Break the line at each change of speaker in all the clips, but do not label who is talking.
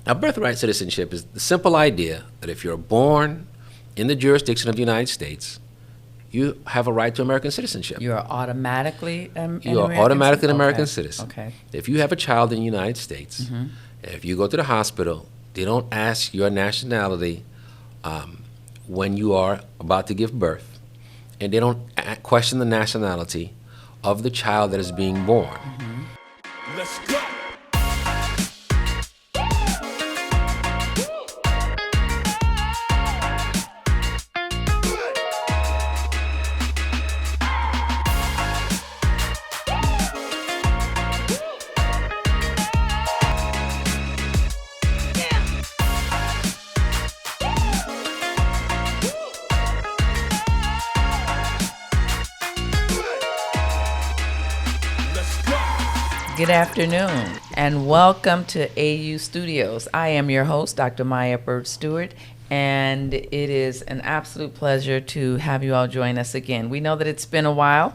Now, birthright citizenship is the simple idea that if you're born in the jurisdiction of the United States, you have a right to American citizenship.
You are automatically
You are automatically an American
Okay.
citizen.
Okay.
If you have a child in the United States, if you go to the hospital, they don't ask your nationality when you are about to give birth, and they don't question the nationality of the child that is being born.
Let's go.
Good afternoon, and welcome to AU Studios. I am your host, Dr. Miya Burt-Stewart, and it is an absolute pleasure to have you all join us again. We know that it's been a while.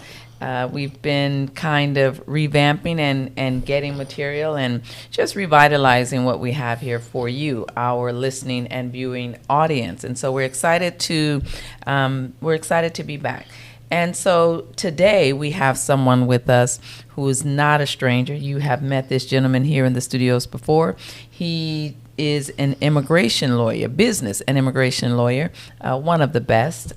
We've been kind of revamping and getting material and just revitalizing what we have here for you, our listening and viewing audience. And so we're excited to be back. And so today we have someone with us who is not a stranger. You have met this gentleman here in the studios before. He is an immigration lawyer, business and immigration lawyer, one of the best,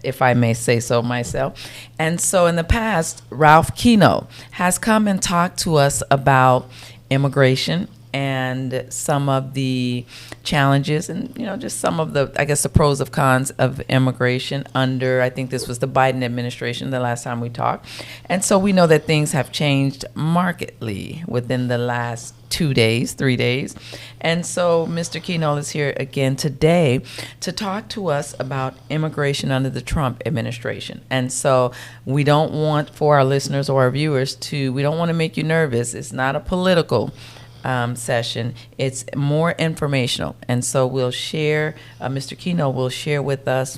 if I may say so myself. And so in the past, Ralph Kenol has come and talked to us about immigration and some of the challenges and, just some of the, I guess, the pros and cons of immigration under, I think this was the Biden administration the last time we talked. And so we know that things have changed markedly within the last 3 days. And so Mr. Kenol is here again today to talk to us about immigration under the Trump administration. And so we don't want, for our listeners or our viewers, we don't want to make you nervous. It's not a political session. It's more informational. And so we'll share, Mr. Kenol will share with us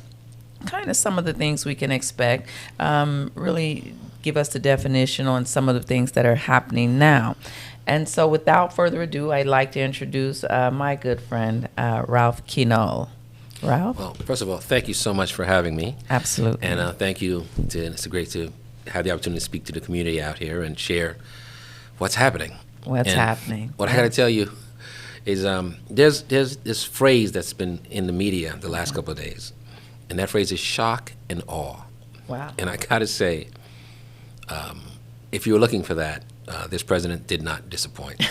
kind of some of the things we can expect, really give us the definition on some of the things that are happening now. And so without further ado, I'd like to introduce my good friend, Ralph Kenol. Ralph?
Well, first of all, thank you so much for having me.
Absolutely.
And thank you. It's great to have the opportunity to speak to the community out here and share what's happening.
What's happening?
What I got to tell you is there's this phrase that's been in the media the last couple of days, and that phrase is shock and awe.
Wow.
And I got to say, if you were looking for that, this president did not disappoint.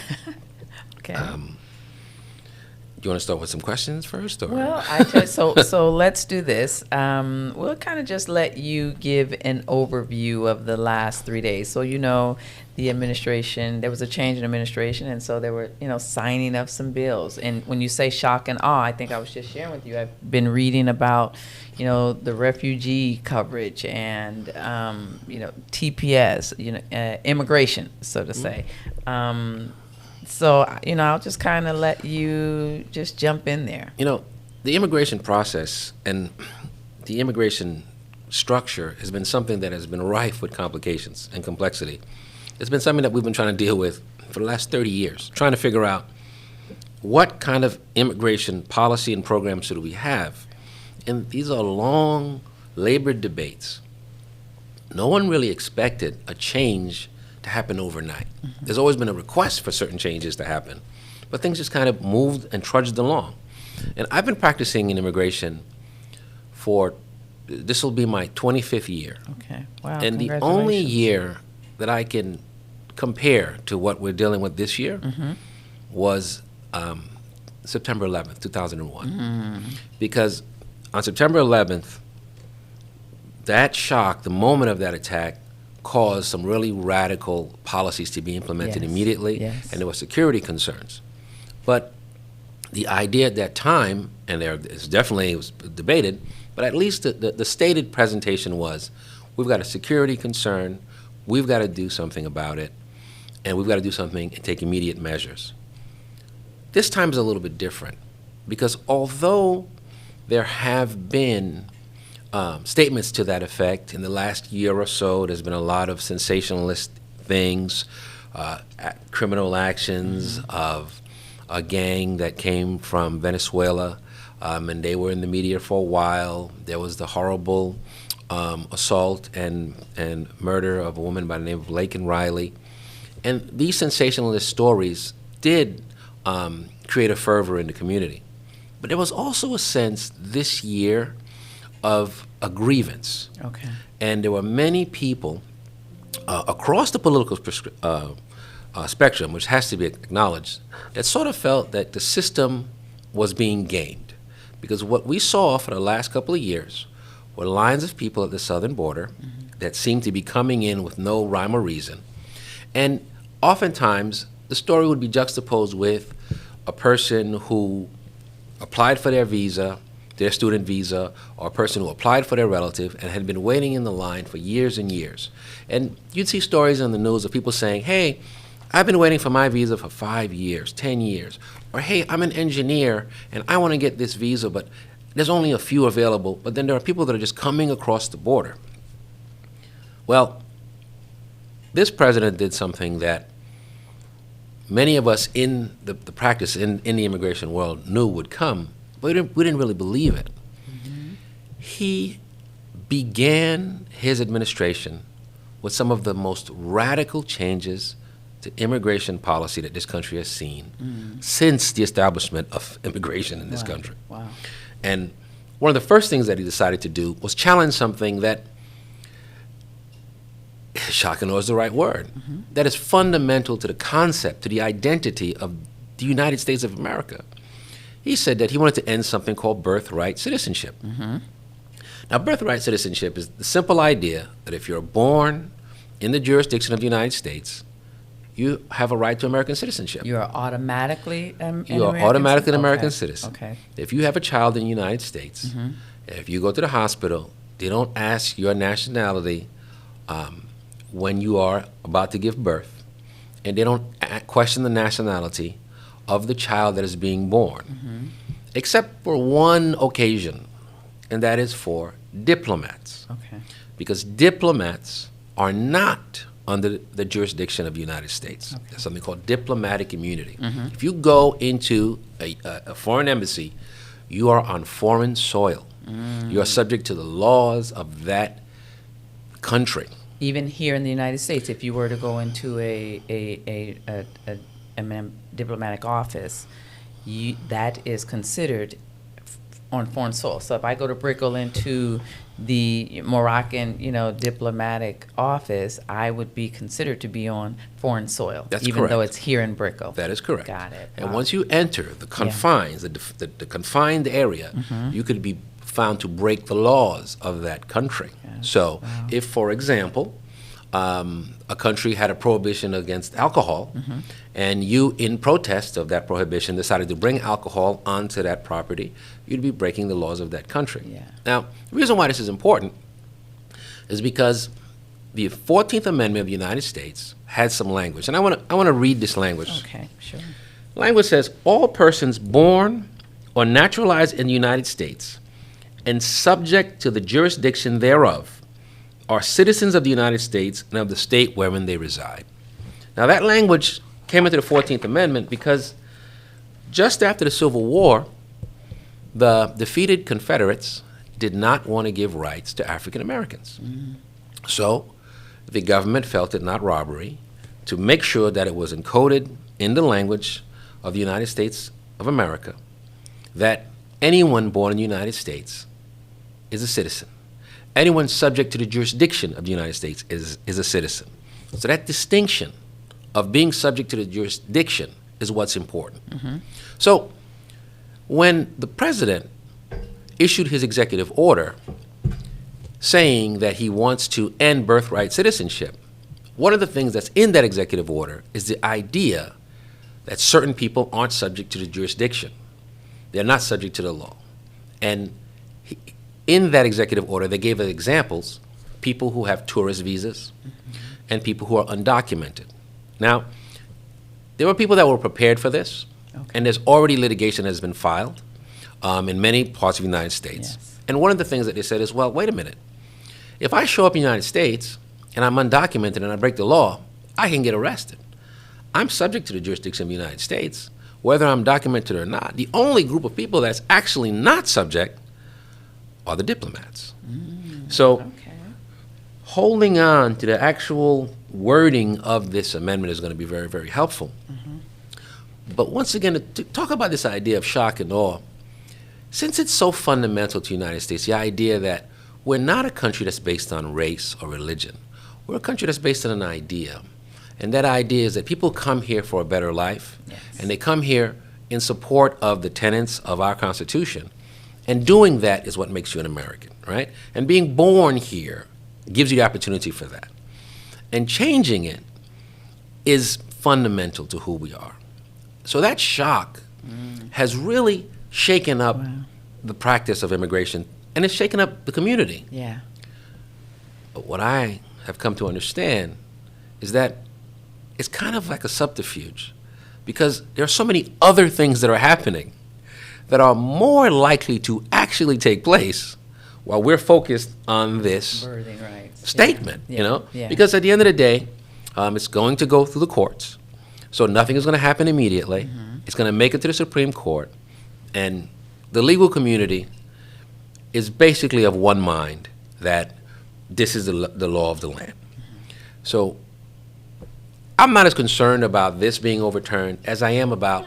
Okay.
Do you want to start with some questions first? Or?
Well, so let's do this. We'll kind of just let you give an overview of the last 3 days. So, the administration, there was a change in administration, and so there were, signing of some bills. And when you say shock and awe, I think I was just sharing with you, I've been reading about, the refugee coverage and, TPS, immigration, so to say. So, I'll just kind of let you just jump in there.
The immigration process and the immigration structure has been something that has been rife with complications and complexity. It's been something that we've been trying to deal with for the last 30 years, trying to figure out what kind of immigration policy and programs should we have. And these are long, labored debates. No one really expected a change to happen overnight. Mm-hmm. There's always been a request for certain changes to happen, but things just kind of moved and trudged along. And I've been practicing in immigration this will be my 25th year.
Okay, wow,
and the only year that I can compare to what we're dealing with this year was September 11th, 2001. Because on September 11th, that shock, the moment of that attack, caused some really radical policies to be implemented immediately, and there were security concerns. But the idea at that time, and it was debated, but at least the stated presentation was, we've got a security concern, we've got to do something about it, and we've got to do something and take immediate measures. This time is a little bit different, because although there have been statements to that effect in the last year or so, there's been a lot of sensationalist things, criminal actions of a gang that came from Venezuela, and they were in the media for a while. There was the horrible assault and murder of a woman by the name of Laken Riley. And these sensationalist stories did create a fervor in the community. But there was also a sense this year of a grievance.
Okay.
And there were many people across the political spectrum, which has to be acknowledged, that sort of felt that the system was being gamed. Because what we saw for the last couple of years were lines of people at the southern border that seemed to be coming in with no rhyme or reason. And oftentimes, the story would be juxtaposed with a person who applied for their visa, their student visa, or a person who applied for their relative and had been waiting in the line for years and years. And you'd see stories on the news of people saying, hey, I've been waiting for my visa for 5 years, 10 years. Or, hey, I'm an engineer and I want to get this visa, but there's only a few available. But then there are people that are just coming across the border. Well, this president did something that many of us in the practice in the immigration world knew would come, but we didn't really believe it. He began his administration with some of the most radical changes to immigration policy that this country has seen since the establishment of immigration in this country.
Wow.
And one of the first things that he decided to do was challenge something that, shocking is the right word, that is fundamental to the concept, to the identity of the United States of America. He said that he wanted to end something called birthright citizenship. Now, birthright citizenship is the simple idea that if you're born in the jurisdiction of the United States, you have a right to American citizenship.
You are automatically an
You are
American
automatically an
citizen?
American
Okay.
citizen.
Okay.
If you have a child in the United States, if you go to the hospital, they don't ask your nationality when you are about to give birth, and they don't question the nationality of the child that is being born, except for one occasion, and that is for diplomats.
Okay.
Because diplomats are not under the jurisdiction of the United States. There's something called diplomatic immunity. If you go into a foreign embassy, you are on foreign soil. You are subject to the laws of that country.
Even here in the United States, if you were to go into a diplomatic office, that is considered on foreign soil. So if I go to Brickell into the Moroccan, diplomatic office, I would be considered to be on foreign soil,
That's
even
correct.
though it's here in Brickell.
That is correct.
Got it.
And
Wow.
once you enter the confines, the confined area, you could be found to break the laws of that country. So if, for example, a country had a prohibition against alcohol, and you, in protest of that prohibition, decided to bring alcohol onto that property, you'd be breaking the laws of that country.
Yeah.
Now, the reason why this is important is because the 14th Amendment of the United States had some language, and I want to read this language.
Okay, sure.
Language says, all persons born or naturalized in the United States and subject to the jurisdiction thereof are citizens of the United States and of the state wherein they reside. Now, that language came into the 14th Amendment because just after the Civil War, the defeated Confederates did not want to give rights to African Americans. So the government felt it not robbery to make sure that it was encoded in the language of the United States of America that anyone born in the United States is a citizen. Anyone subject to the jurisdiction of the United States is a citizen. So that distinction of being subject to the jurisdiction is what's important. So when the president issued his executive order saying that he wants to end birthright citizenship, one of the things that's in that executive order is the idea that certain people aren't subject to the jurisdiction. They're not subject to the law. And in that executive order, they gave examples, people who have tourist visas and people who are undocumented. Now, there were people that were prepared for this, and there's already litigation that has been filed in many parts of the United States.
Yes.
And one of the things that they said is, well, wait a minute. If I show up in the United States and I'm undocumented and I break the law, I can get arrested. I'm subject to the jurisdiction of the United States. whether I'm documented or not, the only group of people that's actually not subject are the diplomats. So
Okay.
holding on to the actual wording of this amendment is going to be very, very helpful. But once again, to talk about this idea of shock and awe, since it's so fundamental to the United States, the idea that we're not a country that's based on race or religion. We're a country that's based on an idea. And that idea is that people come here for a better life,
Yes.
and they come here in support of the tenets of our Constitution. And doing that is what makes you an American, right? And being born here gives you the opportunity for that. And changing it is fundamental to who we are. So that shock has really shaken up the practice of immigration, and it's shaken up the community.
Yeah.
But what I have come to understand is that it's kind of like a subterfuge, because there are so many other things that are happening that are more likely to actually take place while we're focused on this
Birthing rights.
statement,
Yeah.
you know?
Yeah.
Because at the end of the day, it's going to go through the courts. So nothing is going to happen immediately. It's going to make it to the Supreme Court. And the legal community is basically of one mind that this is the law of the land. So I'm not as concerned about this being overturned as I am about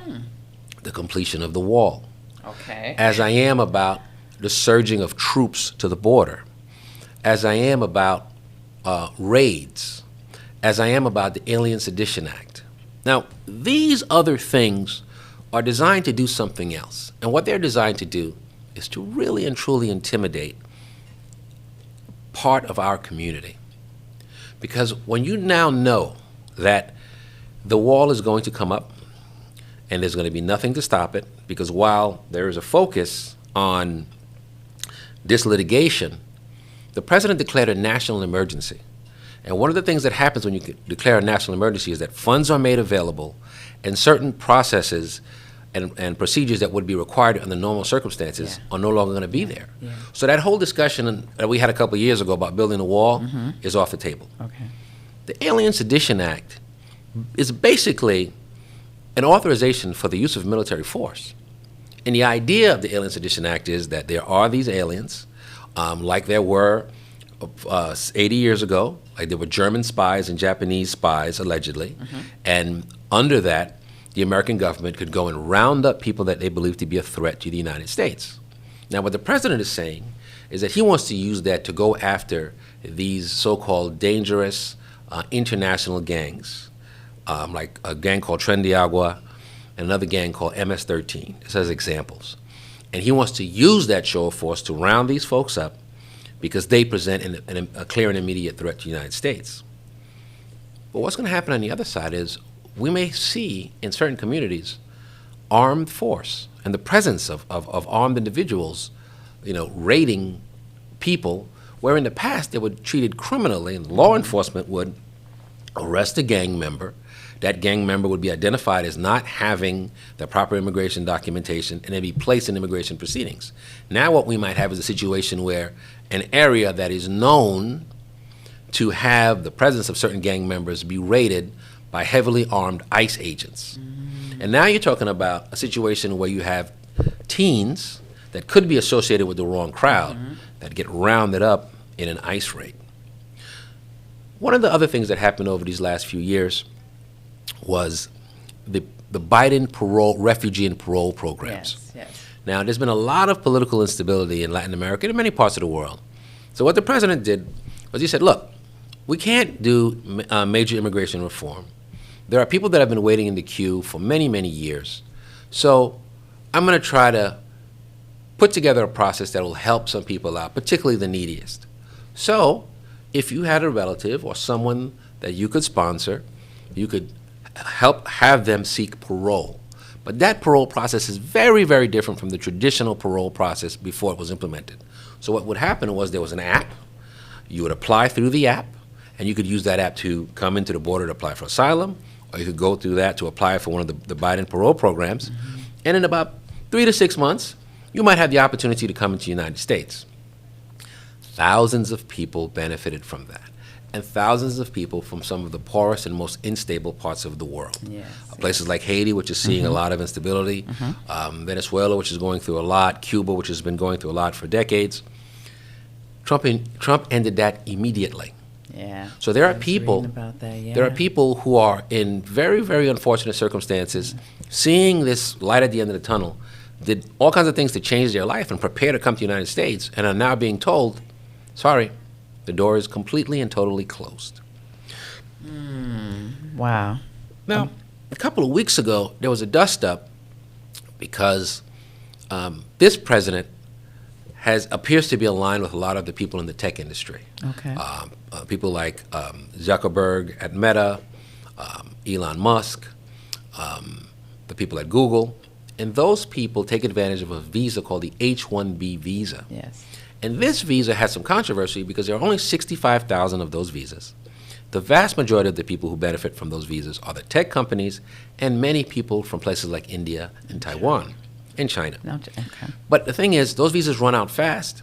the completion of the wall,
Okay.
as I am about the surging of troops to the border, as I am about raids, as I am about the Alien Sedition Act. Now, these other things are designed to do something else. And what they're designed to do is to really and truly intimidate part of our community. Because when you now know that the wall is going to come up and there's going to be nothing to stop it, because while there is a focus on this litigation, the president declared a national emergency. And one of the things that happens when you declare a national emergency is that funds are made available and certain processes and procedures that would be required under normal circumstances are no longer going to be there.
Yeah.
So that whole discussion that we had a couple of years ago about building a wall is off the table.
Okay.
The Alien Sedition Act is basically an authorization for the use of military force. And the idea of the Alien Sedition Act is that there are these aliens, like there were 80 years ago, like there were German spies and Japanese spies, allegedly, and under that, the American government could go and round up people that they believe to be a threat to the United States. Now, what the president is saying is that he wants to use that to go after these so-called dangerous international gangs, like a gang called Tren de Agua and another gang called MS-13, just as examples. And he wants to use that show of force to round these folks up because they present a clear and immediate threat to the United States. But what's going to happen on the other side is we may see in certain communities armed force and the presence of armed individuals, raiding people, where in the past they were treated criminally and law enforcement would arrest a gang member. That gang member would be identified as not having the proper immigration documentation and they'd be placed in immigration proceedings. Now what we might have is a situation where an area that is known to have the presence of certain gang members be raided by heavily armed ICE agents. And now you're talking about a situation where you have teens that could be associated with the wrong crowd that get rounded up in an ICE raid. One of the other things that happened over these last few years was the Biden refugee and parole programs.
Yes.
Now, there's been a lot of political instability in Latin America and in many parts of the world. So what the president did was he said, look, we can't do major immigration reform. There are people that have been waiting in the queue for many, many years. So I'm going to try to put together a process that will help some people out, particularly the neediest. So if you had a relative or someone that you could sponsor, you could help have them seek parole. But that parole process is very, very different from the traditional parole process before it was implemented. So what would happen was there was an app. You would apply through the app, and you could use that app to come into the border to apply for asylum, or you could go through that to apply for one of the Biden parole programs. And in about 3 to 6 months, you might have the opportunity to come into the United States. Thousands of people benefited from that. and thousands of people from some of the poorest and most unstable parts of the world.
Yes.
Places like Haiti, which is seeing a lot of instability, Venezuela, which is going through a lot, Cuba, which has been going through a lot for decades. Trump ended that immediately.
Yeah.
So there
I
are
was
people.
reading about that, yeah.
There are people who are in very, very unfortunate circumstances, seeing this light at the end of the tunnel, did all kinds of things to change their life and prepare to come to the United States, and are now being told, sorry, the door is completely and totally closed.
Wow.
Now, a couple of weeks ago, there was a dust-up because this president appears to be aligned with a lot of the people in the tech industry.
Okay.
People like Zuckerberg at Meta, Elon Musk, the people at Google. And those people take advantage of a visa called the H-1B visa.
Yes.
And this visa has some controversy because there are only 65,000 of those visas. The vast majority of the people who benefit from those visas are the tech companies and many people from places like India and Taiwan and China.
Okay.
But the thing is, those visas run out fast.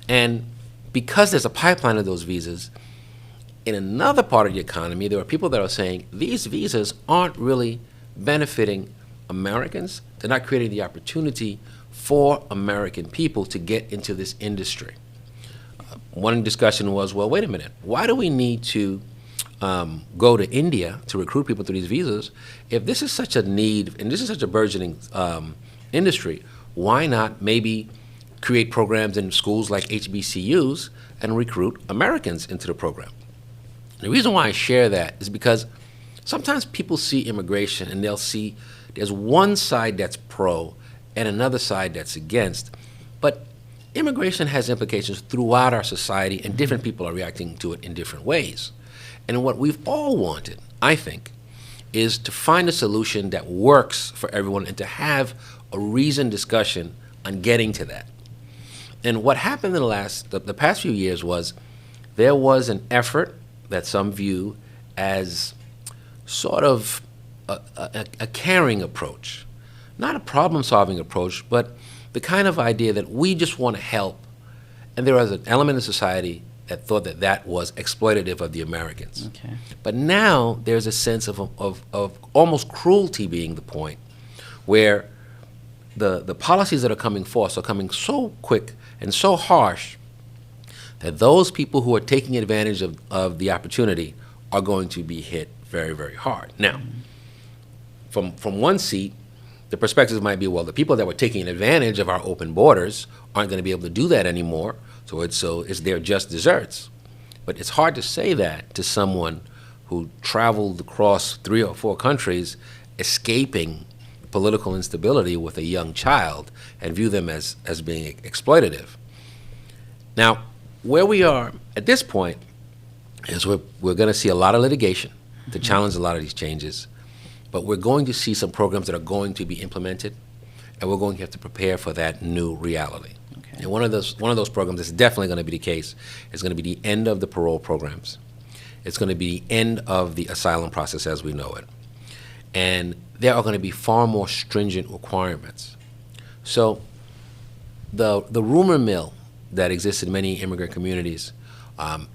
And because there's a pipeline of those visas, in another part of the economy, there are people that are saying these visas aren't really benefiting Americans. They're not creating the opportunity for American people to get into this industry. One discussion was, well, wait a minute. Why do we need to go to India to recruit people through these visas? If this is such a need and this is such a burgeoning industry, why not maybe create programs in schools like HBCUs and recruit Americans into the program? The reason why I share that is because sometimes people see immigration and they'll see there's one side that's pro and another side that's against. But immigration has implications throughout our society, and different people are reacting to it in different ways. And what we've all wanted, I think, is to find a solution that works for everyone and to have a reasoned discussion on getting to that. And what happened in the past few years was there was an effort that some view as sort of a caring approach, not a problem-solving approach, but the kind of idea that we just want to help. And there was an element of society that thought that that was exploitative of the Americans.
Okay.
But now there's a sense of almost cruelty being the point, where the policies that are coming forth are coming so quick and so harsh that those people who are taking advantage of the opportunity are going to be hit very, very hard. Now, from one seat, the perspectives might be, well, the people that were taking advantage of our open borders aren't going to be able to do that anymore, so it's their just desserts. But it's hard to say that to someone who traveled across 3 or 4 countries escaping political instability with a young child and view them as being exploitative. Now, where we are at this point is we're going to see a lot of litigation to challenge a lot of these changes, but we're going to see some programs that are going to be implemented, and we're going to have to prepare for that new reality.
Okay.
And one of those programs that's definitely going to be the case is going to be the end of the parole programs. It's going to be the end of the asylum process as we know it. And there are going to be far more stringent requirements. So the rumor mill that exists in many immigrant communities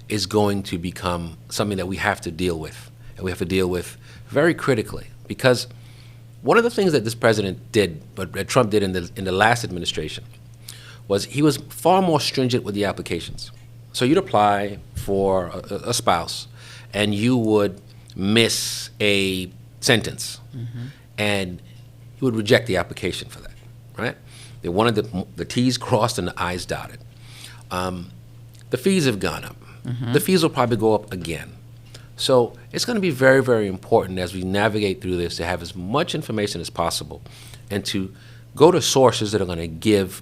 is going to become something that we have to deal with, and we have to deal with very critically. Because one of the things that this president did, but that Trump did in the last administration, was he was far more stringent with the applications. So you'd apply for a spouse, and you would miss a sentence, and he would reject the application for that, right? They wanted the T's crossed and the I's dotted. The fees have gone up. The fees will probably go up again. So it's going to be very, very important as we navigate through this to have as much information as possible and to go to sources that are going to give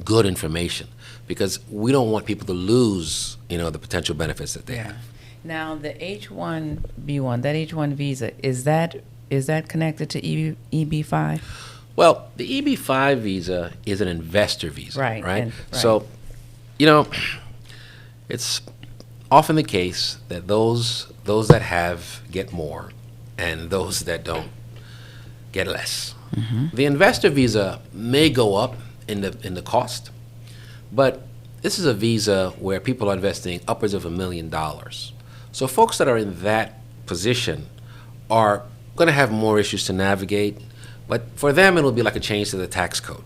good information, because we don't want people to lose, the potential benefits that they have.
Now, the H-1B1, that H-1 visa, is that connected to EB-5?
Well, the EB-5 visa is an investor visa,
Right.
right? So, it's often the case that those that have get more, and those that don't get less. The investor visa may go up in the cost, but this is a visa where people are investing upwards of $1 million So folks that are in that position are going to have more issues to navigate, but for them it'll be like a change to the tax code.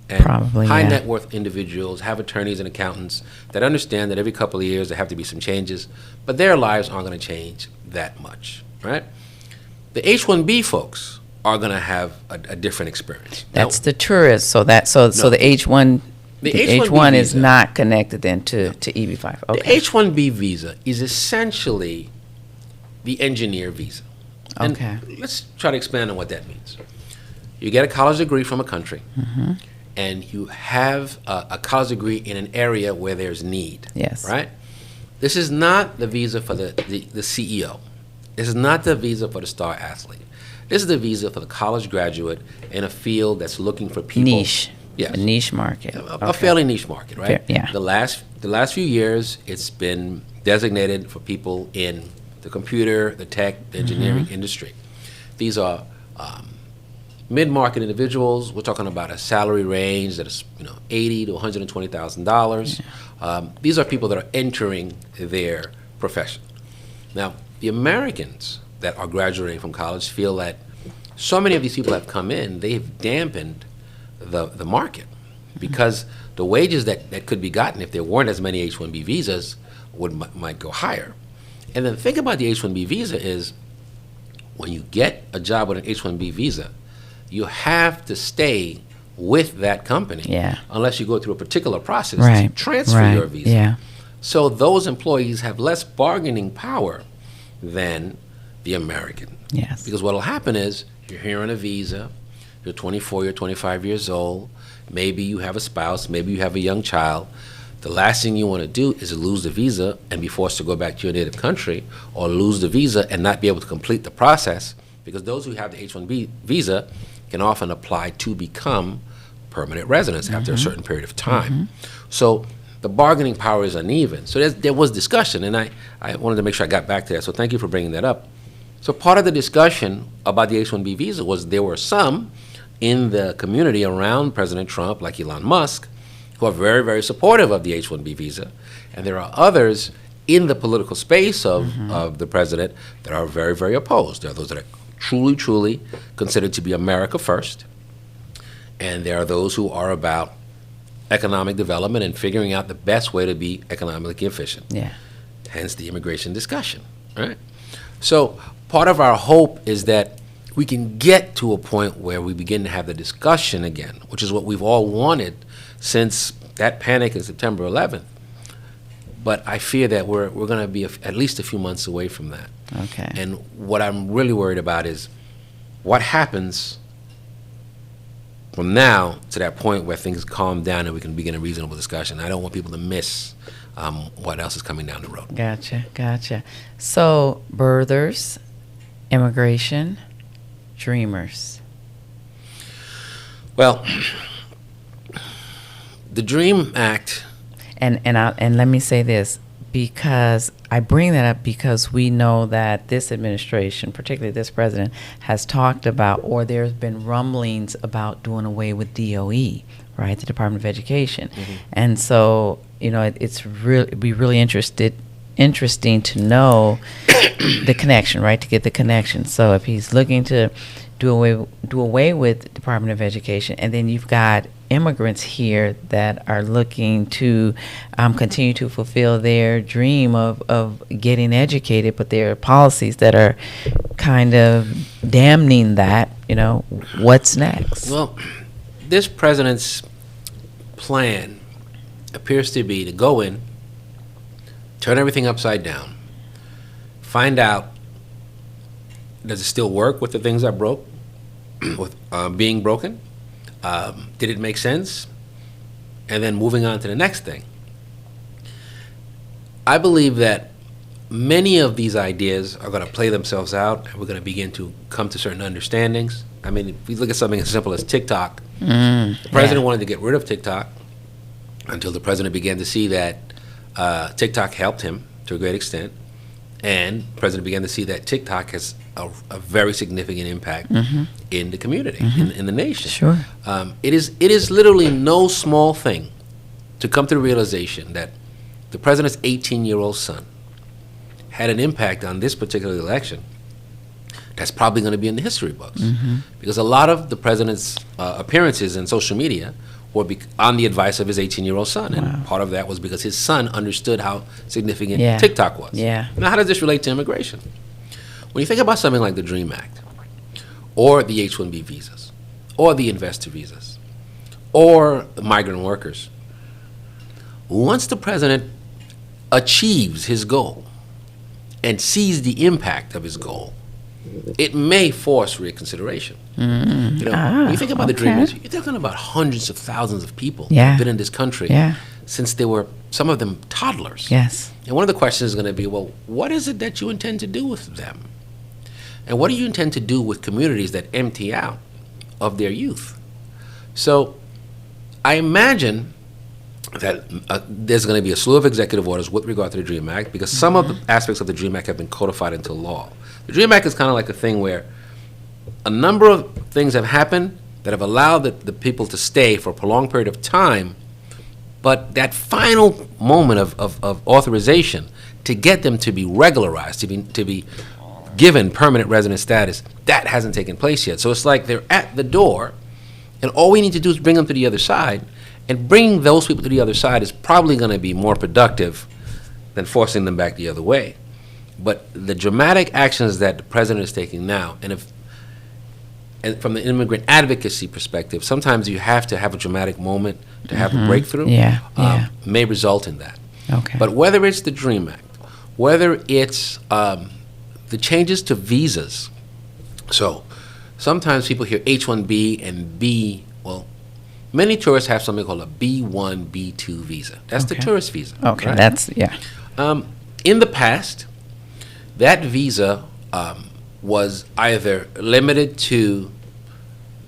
And
Probably,
high
yeah.
net worth individuals have attorneys and accountants that understand that every couple of years there have to be some changes, but their lives aren't going to change that much, right? The H-1B folks are going to have a different experience.
That's the tourist. So the H1
The
H1 is
visa-
not connected then to EB-5.
The
Okay.
H-1B visa is essentially the engineer visa. And
Okay.
let's try to expand on what that means. You get a college degree from a country, and you have a college degree in an area where there's need.
Yes.
Right? This is not the visa for the CEO. This is not the visa for the star athlete. This is the visa for the college graduate in a field that's looking for people.
Niche.
Yes.
A niche market.
A fairly niche market, right?
Fair, yeah.
The last few years, it's been designated for people in the computer, the tech, the engineering industry. These are mid-market individuals. We're talking about a salary range that is, $80,000 to $120,000. These are people that are entering their profession. Now, the Americans that are graduating from college feel that so many of these people have come in, they've dampened the market because the wages that could be gotten if there weren't as many H-1B visas might go higher. And then think about the H-1B visa is when you get a job with an H-1B visa, you have to stay with that company unless you go through a particular process to transfer your visa.
Yeah.
So those employees have less bargaining power than the American.
Yes.
Because what will happen is you're here on a visa, you're 24, you're 25 years old, maybe you have a spouse, maybe you have a young child. The last thing you want to do is lose the visa and be forced to go back to your native country, or lose the visa and not be able to complete the process, because those who have the H-1B visa can often apply to become permanent residents after a certain period of time. So the bargaining power is uneven. So there was discussion, and I wanted to make sure I got back to that, so thank you for bringing that up. So part of the discussion about the H-1B visa was there were some in the community around President Trump, like Elon Musk, who are very, very supportive of the H-1B visa, and there are others in the political space of the president that are very, very opposed. There are those that are truly, truly considered to be America first, and there are those who are about economic development and figuring out the best way to be economically efficient.
Yeah.
Hence the immigration discussion, right? So part of our hope is that we can get to a point where we begin to have the discussion again, which is what we've all wanted since that panic in September 11th. But I fear that we're going to be at least a few months away from that.
Okay.
And what I'm really worried about is what happens from now to that point where things calm down and we can begin a reasonable discussion. I don't want people to miss what else is coming down the road.
Gotcha. So, birthers, immigration, dreamers.
Well, the DREAM Act.
And let me say this, because I bring that up because we know that this administration, particularly this president, has talked about, or there's been rumblings about doing away with DOE, right, the Department of Education. And so, it's it'd be really interesting to know the connection, right, to get the connection. So if he's looking to do away with Department of Education, and then you've got immigrants here that are looking to continue to fulfill their dream of getting educated, but there are policies that are kind of damning that, what's next?
Well, this president's plan appears to be to go in, turn everything upside down, find out, does it still work with the things that broke, with being broken? Did it make sense? And then moving on to the next thing. I believe that many of these ideas are going to play themselves out, and we're going to begin to come to certain understandings. I mean, if we look at something as simple as TikTok, the president wanted to get rid of TikTok until the president began to see that TikTok helped him to a great extent, and the president began to see that TikTok has a very significant impact in the community, in the nation.
Sure.
It is literally no small thing to come to the realization that the president's 18-year-old son had an impact on this particular election that's probably going to be in the history books. Because a lot of the president's appearances in social media were on the advice of his 18-year-old son. And part of that was because his son understood how significant TikTok was. Now, how does this relate to immigration? When you think about something like the DREAM Act, or the H-1B visas, or the investor visas, or the migrant workers, once the president achieves his goal and sees the impact of his goal, it may force reconsideration. You know, when you think about the DREAM Act, you're talking about hundreds of thousands of people who have been in this country since they were, some of them, toddlers. And one of the questions is going to be, well, what is it that you intend to do with them? And what do you intend to do with communities that empty out of their youth? So I imagine that there's going to be a slew of executive orders with regard to the DREAM Act, because some of the aspects of the DREAM Act have been codified into law. The DREAM Act is kind of like a thing where a number of things have happened that have allowed the people to stay for a prolonged period of time, but that final moment of authorization to get them to be regularized, to be given permanent resident status, that hasn't taken place yet. So it's like they're at the door, and all we need to do is bring them to the other side, and bringing those people to the other side is probably going to be more productive than forcing them back the other way. But the dramatic actions that the president is taking now, and from the immigrant advocacy perspective, sometimes you have to have a dramatic moment to have a breakthrough, may result in that. But whether it's the DREAM Act, whether it's the changes to visas, so sometimes people hear H-1B and B, well, many tourists have something called a B1, B2 visa. That's the tourist visa. Right?
That's,
in the past, that visa was either limited to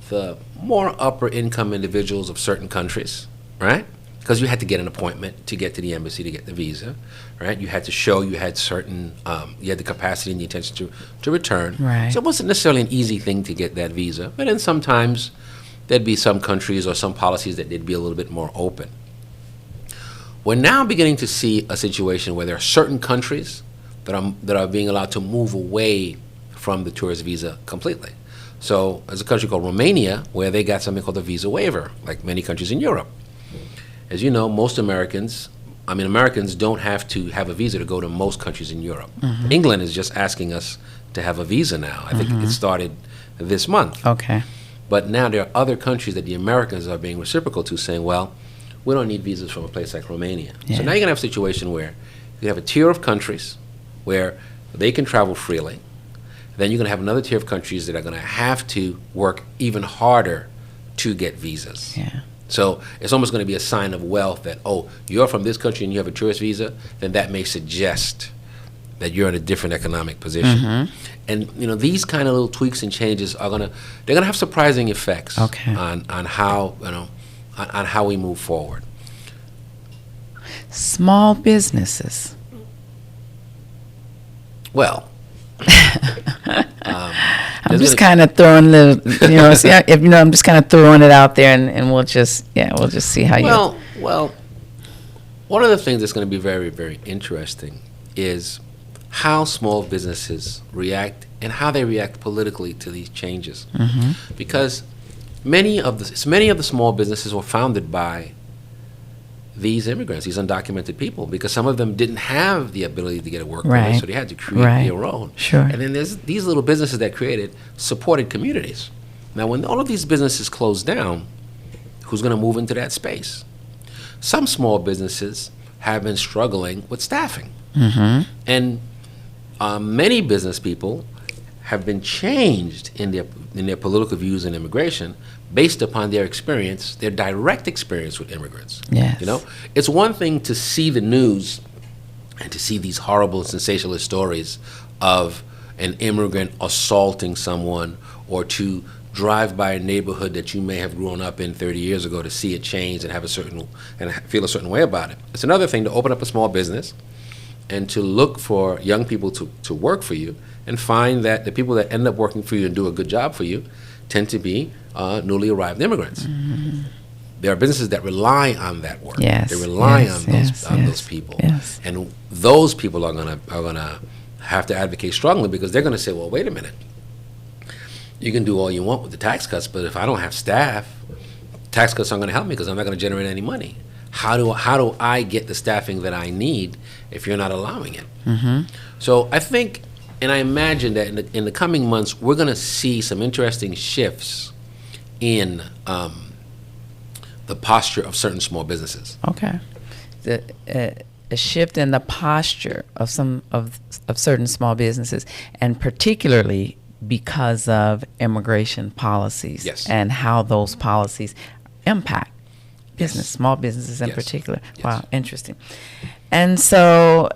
the more upper income individuals of certain countries, right? Because you had to get an appointment to get to the embassy to get the visa, right? You had to show you had certain, you had the capacity and the intention to return.
Right.
So it wasn't necessarily an easy thing to get that visa. But then sometimes there'd be some countries or some policies that they'd be a little bit more open. We're now beginning to see a situation where there are certain countries that are being allowed to move away from the tourist visa completely. So there's a country called Romania where they got something called a visa waiver, like many countries in Europe. As you know, most Americans don't have to have a visa to go to most countries in Europe. England is just asking us to have a visa now. I think it started this month. But now there are other countries that the Americans are being reciprocal to, saying, well, we don't need visas from a place like Romania. So now you're going to have a situation where you have a tier of countries where they can travel freely. Then you're going to have another tier of countries that are going to have to work even harder to get visas. So it's almost going to be a sign of wealth that, oh, you're from this country and you have a tourist visa, then that may suggest that you're in a different economic position. And these kind of little tweaks and changes they're gonna have surprising effects on how on how we move forward.
Small businesses.
Well,
I'm just kind of throwing I'm just kind of throwing it out there, and we'll just see how you.
Well, one of the things that's going to be very, very interesting is how small businesses react and how they react politically to these changes, because many of the small businesses were founded by these immigrants, these undocumented people, because some of them didn't have the ability to get a work permit, so they had to create their own. And then there's these little businesses that supported communities. Now, when all of these businesses close down, who's going to move into that space? Some small businesses have been struggling with staffing, and many business people have been changed in their political views on immigration based upon their experience, their direct experience with immigrants. It's one thing to see the news and to see these horrible, sensationalist stories of an immigrant assaulting someone, or to drive by a neighborhood that you may have grown up in 30 years ago to see it change and feel a certain way about it. It's another thing to open up a small business and to look for young people to work for you, and find that the people that end up working for you and do a good job for you tend to be newly arrived immigrants. There are businesses that rely on that work. They rely on those people, and those people are gonna have to advocate strongly, because they're going to say, well, wait a minute. You can do all you want with the tax cuts, but if I don't have staff, tax cuts aren't going to help me because I'm not going to generate any money. How do I get the staffing that I need if you're not allowing it?
Mm-hmm.
So I think, and I imagine that in the coming months, we're going to see some interesting shifts in the posture of certain small businesses.
Okay. A shift in the posture of some of certain small businesses, and particularly because of immigration policies.
Yes.
And how those policies impact business,
Yes.
small businesses in
Yes.
particular.
Yes.
Wow, interesting. And so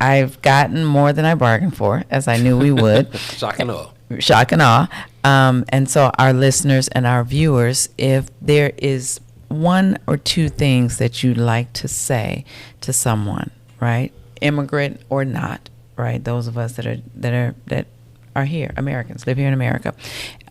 I've gotten more than I bargained for, as I knew we would.
Shock and awe.
Shock and awe. And so our listeners and our viewers, if there is one or two things that you'd like to say to someone, right, immigrant or not, right, those of us that are here, Americans, live here in America,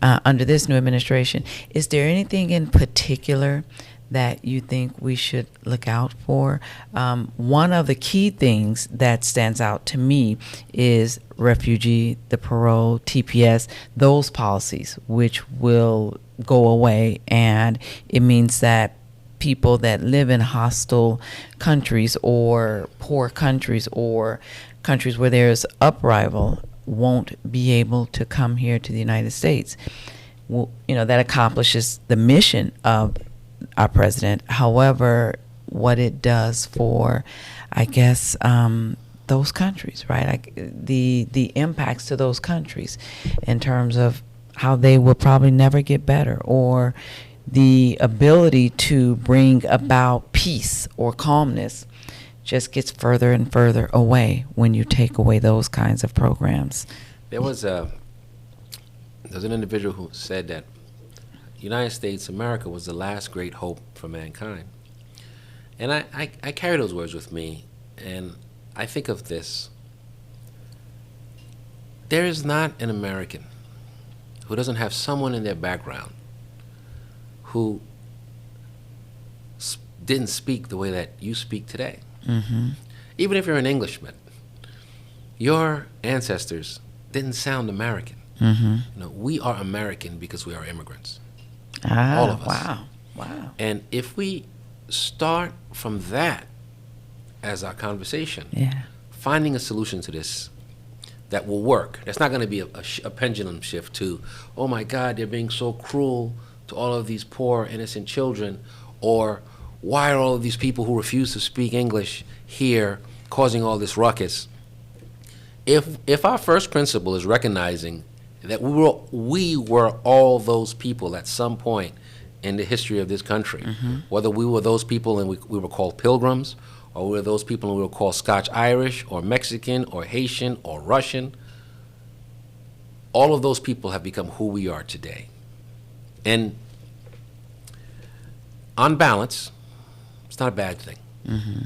under this new administration, is there anything in particular that you think we should look out for? One of the key things that stands out to me is refugee, the parole, TPS, those policies, which will go away. And it means that people that live in hostile countries or poor countries or countries where there's uprising won't be able to come here to the United States. Well, that accomplishes the mission of our president. However, what it does for, I guess, those countries, right? The impacts to those countries in terms of how they will probably never get better, or the ability to bring about peace or calmness just gets further and further away when you take away those kinds of programs.
There's an individual who said that United States, America, was the last great hope for mankind. And I carry those words with me, and I think of this. There is not an American who doesn't have someone in their background who didn't speak the way that you speak today.
Mm-hmm.
Even if you're an Englishman, your ancestors didn't sound American.
Mm-hmm.
We are American because we are immigrants.
All
of us.
Wow.
And if we start from that as our conversation,
Yeah.
finding a solution to this that will work, that's not going to be a pendulum shift to, oh my God, they're being so cruel to all of these poor, innocent children, or why are all of these people who refuse to speak English here causing all this ruckus? If our first principle is recognizing that we were all those people at some point in the history of this country, whether we were those people and we were called pilgrims, or we were those people and we were called Scotch-Irish or Mexican or Haitian or Russian, all of those people have become who we are today. And on balance, it's not a bad thing.
Mm-hmm.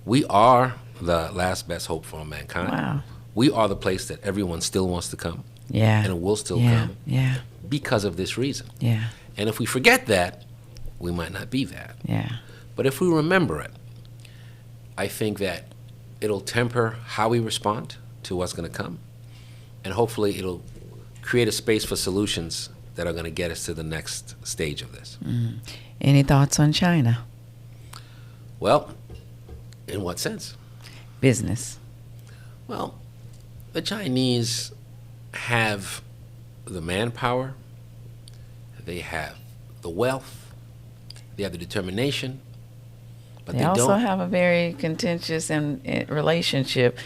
We are the last best hope for mankind.
Wow.
We are the place that everyone still wants to come.
Yeah.
And will still
yeah.
come.
Yeah.
Because of this reason.
Yeah.
And if we forget that, we might not be that.
Yeah.
But if we remember it, I think that it'll temper how we respond to what's going to come. And hopefully it'll create a space for solutions that are going to get us to the next stage of this.
Mm. Any thoughts on China?
Well, in what sense?
Business.
Well, the Chinese have the manpower, they have the wealth, they have the determination, but
They also have a very contentious relationship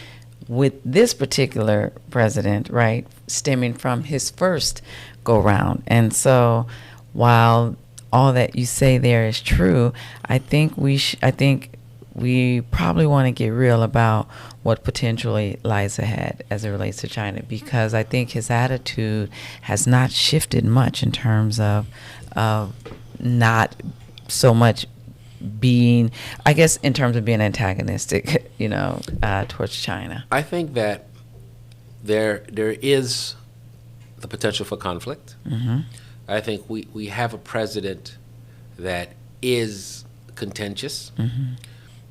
with this particular president, right, stemming from his first go-round. And so while all that you say there is true, I think we probably want to get real about what potentially lies ahead as it relates to China, because I think his attitude has not shifted much in terms of not so much being, I guess, in terms of being antagonistic, towards China.
I think that there is the potential for conflict.
Mm-hmm.
I think we have a president that is contentious.
Mm-hmm.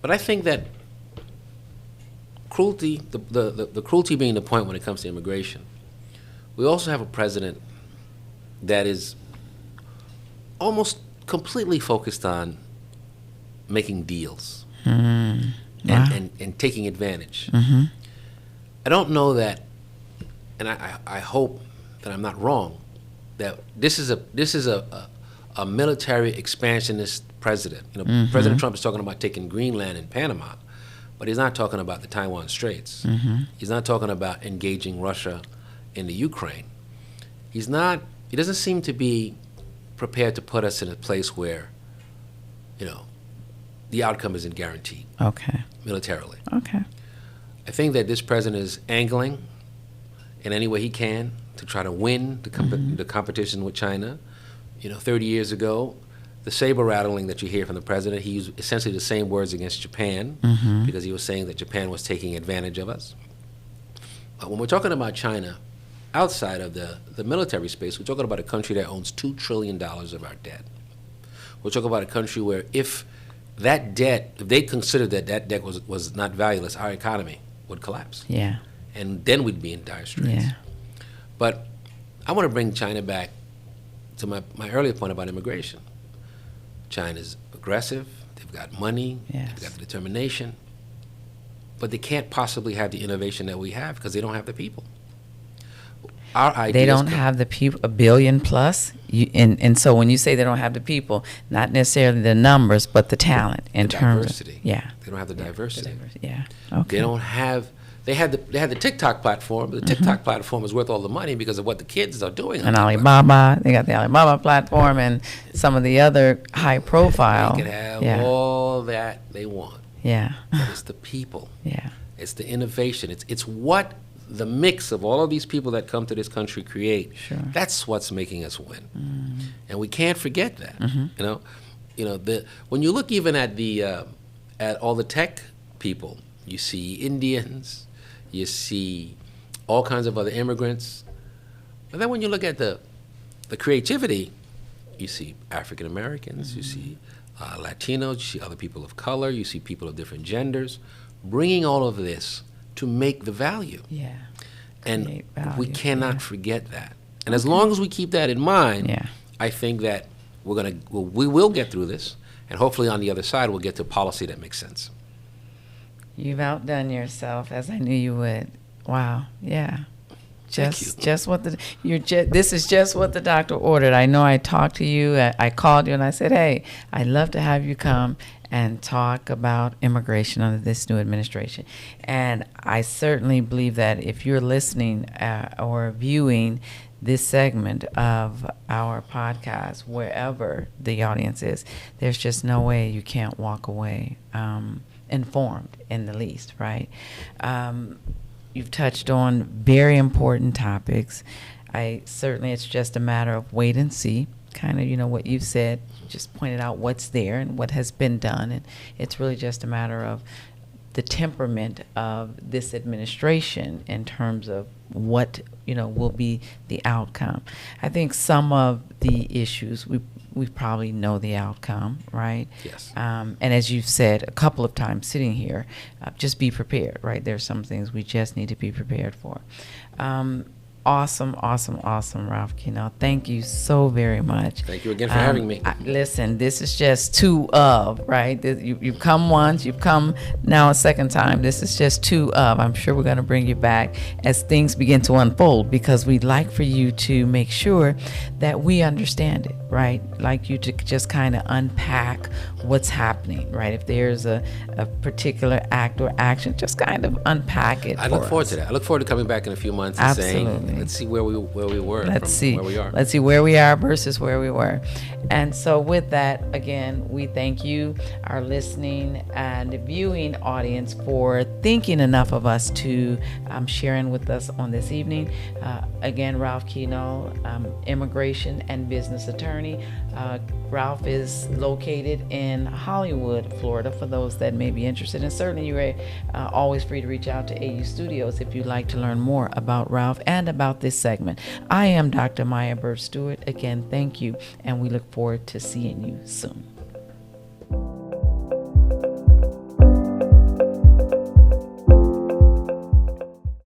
But I think that cruelty, the cruelty being the point when it comes to immigration, we also have a president that is almost completely focused on making deals and taking advantage. I don't know that, and I hope that I'm not wrong, that this is a military expansionist president. President Trump is talking about taking Greenland and Panama, but he's not talking about the Taiwan Straits. He's not talking about engaging Russia in the Ukraine. He doesn't seem to be prepared to put us in a place where, the outcome isn't guaranteed.
Okay.
Militarily.
Okay.
I think that this president is angling in any way he can to try to win the competition with China. 30 years ago, the saber rattling that you hear from the president, he used essentially the same words against Japan because he was saying that Japan was taking advantage of us. But when we're talking about China, outside of the military space, we're talking about a country that owns $2 trillion of our debt. We're talking about a country where if they considered that debt was not valueless, our economy would collapse.
Yeah.
And then we'd be in dire straits.
Yeah.
But I want to bring China back to my earlier point about immigration. China's aggressive, they've got money,
Yes.
they've got the determination, but they can't possibly have the innovation that we have because they don't have the people. Our ideas
They don't have the people, 1 billion plus. And so when you say they don't have the people, not necessarily the numbers, but the talent in terms
diversity.
of. Yeah.
They don't have the diversity.
Yeah. Okay.
They don't have. They had the TikTok platform, but the TikTok platform is worth all the money because of what the kids are doing.
And Alibaba, they got the Alibaba platform and some of the other high profile.
They can have all that they want.
Yeah.
But it's the people.
Yeah.
It's the innovation. It's what the mix of all of these people that come to this country create.
Sure.
That's what's making us win, and we can't forget that. When you look even at all the tech people, you see Indians, you see all kinds of other immigrants, but then when you look at the creativity, you see African Americans, you see Latinos, you see other people of color, you see people of different genders, bringing all of this to make the value.
Yeah.
And
Create value,
we cannot forget that. And as long as we keep that in mind, I think that we will get through this, and hopefully on the other side we'll get to policy that makes sense.
You've outdone yourself, as I knew you would. Wow. Yeah.
Thank you.
This is just what the doctor ordered. I know I talked to you. I called you and I said, hey, I'd love to have you come and talk about immigration under this new administration. And I certainly believe that if you're listening or viewing this segment of our podcast, wherever the audience is, there's just no way you can't walk away informed in the least, right? You've touched on very important topics. It's just a matter of wait and see. Kind of, what you've said, just pointed out what's there and what has been done. And it's really just a matter of the temperament of this administration in terms of what, will be the outcome. I think some of the issues, we probably know the outcome, right?
Yes.
And as you've said a couple of times sitting here, just be prepared, right? There's some things we just need to be prepared for. Awesome, Ralph Kenol. Thank you so very much.
Thank you again for having me.
Listen, this is just two of, right? You've come once, you've come now a second time. This is just two of. I'm sure we're going to bring you back as things begin to unfold because we'd like for you to make sure that we understand it, right? Like you to just kind of unpack what's happening, right? If there's a particular act or action, just kind of unpack it.
I look forward to that. I look forward to coming back in a few months and saying, let's see where we were.
Let's see
where we are.
Let's see where we are versus where we were. And so with that, again, we thank you, our listening and viewing audience, for thinking enough of us to sharing with us on this evening. Again, Ralph Kenol, immigration and business attorney. Ralph is located in Hollywood, Florida, for those that may be interested. And certainly you're always free to reach out to AU Studios if you'd like to learn more about Ralph and about this segment. I am Dr. Miya Burt-Stewart. Again, thank you, and we look forward to seeing you soon.